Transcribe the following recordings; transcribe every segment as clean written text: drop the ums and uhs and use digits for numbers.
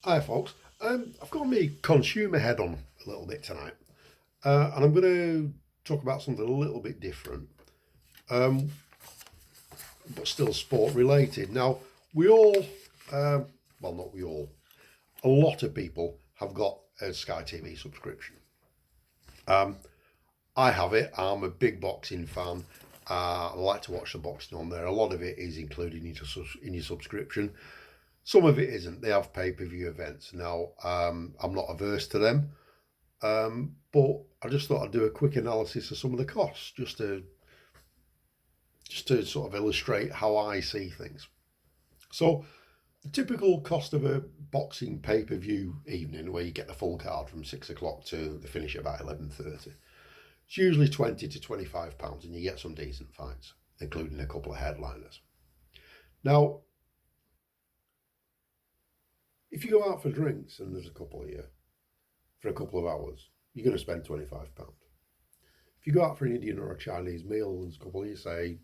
Hi, folks. I've got my consumer head on a little bit tonight, and I'm going to talk about something a little bit different, um, but still sport related. Now, we all, well, not we all, a lot of people have got a Sky TV subscription. I have it. I'm a big boxing fan. I like to watch the boxing on there. A lot of it is included in your subscription. Some of it isn't. They have pay-per-view events. Now, I'm not averse to them. But I just thought I'd do a quick analysis of some of the costs, just to sort of illustrate how I see things. So the typical cost of a boxing pay-per-view evening, where you get the full card from 6 o'clock to the finish at about 11:30, it's usually £20 to £25, and you get some decent fights, including a couple of headliners. Now, if you go out for drinks and there's a couple of you for a couple of hours, you're going to spend £25. If you go out for an Indian or a Chinese meal and there's a couple of you say,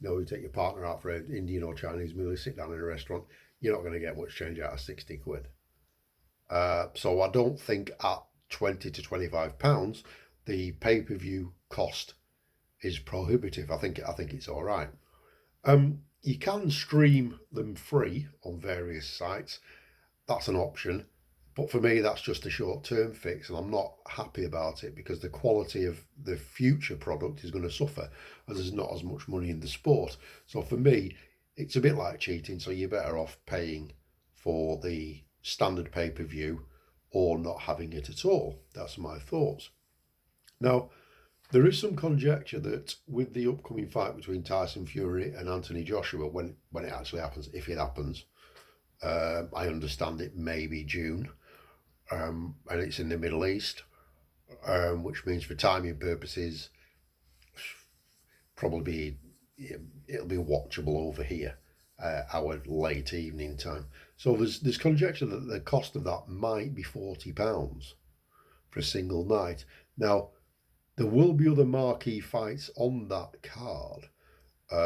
you take your partner out for an Indian or Chinese meal, you sit down in a restaurant, you're not going to get much change out of 60 quid. So I don't think at £20 to £25 the pay-per-view cost is prohibitive. I think it's all right. You can stream them free on various sites. That's an option. But for me, that's just a short-term fix, and I'm not happy about it because the quality of the future product is going to suffer as there's not as much money in the sport. So for me, it's a bit like cheating, so you're better off paying for the standard pay-per-view or not having it at all. That's my thoughts. Now, there is some conjecture that with the upcoming fight between Tyson Fury and Anthony Joshua, when it actually happens, if it happens, I understand it may be June, and it's in the Middle East, which means for timing purposes, probably it'll be watchable over here, our late evening time. So there's conjecture that the cost of that might be £40 for a single night. Now, there will be other marquee fights on that card,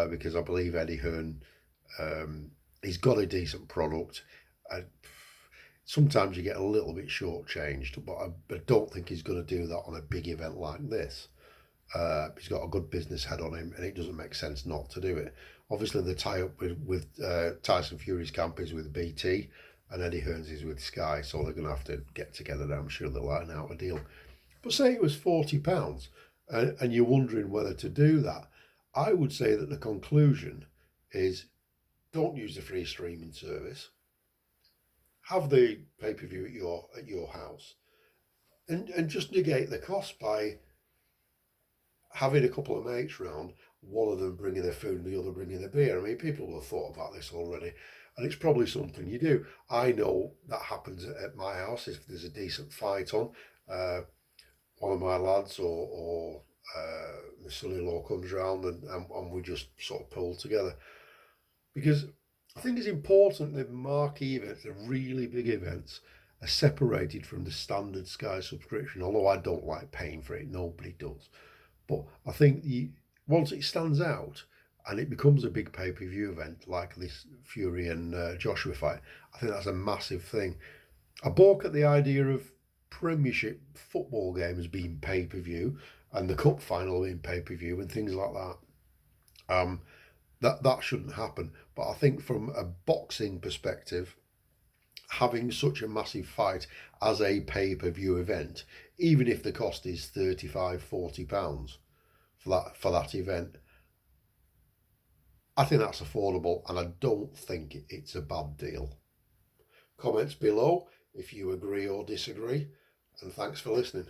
because I believe Eddie Hearn, he's got a decent product. Sometimes you get a little bit shortchanged, but I don't think he's going to do that on a big event like this. He's got a good business head on him, and it doesn't make sense not to do it. Obviously, the tie-up with Tyson Fury's camp is with BT, and Eddie Hearns is with Sky, so they're going to have to get together. I'm sure they'll line out a deal. But say it was £40, and you're wondering whether to do that, I would say that the conclusion is don't use the free streaming service. Have the pay-per-view at your house, and just negate the cost by having a couple of mates round, one of them bringing their food and the other bringing their beer. I mean, people will have thought about this already, and it's probably something you do. I know that happens at my house if there's a decent fight on. One of my lads or my son-in-law comes round, and we just sort of pull together. Because I think it's important that marquee events, the really big events, are separated from the standard Sky subscription, although I don't like paying for it, nobody does. But I think once it stands out and it becomes a big pay-per-view event like this Fury and Joshua fight, I think that's a massive thing. I balk at the idea of Premiership football games being pay-per-view and the cup final being pay-per-view and things like that. That shouldn't happen. But I think from a boxing perspective, having such a massive fight as a pay-per-view event, even if the cost is £35-40 for that event, I think that's affordable, and I don't think it's a bad deal. Comments below if you agree or disagree, and thanks for listening.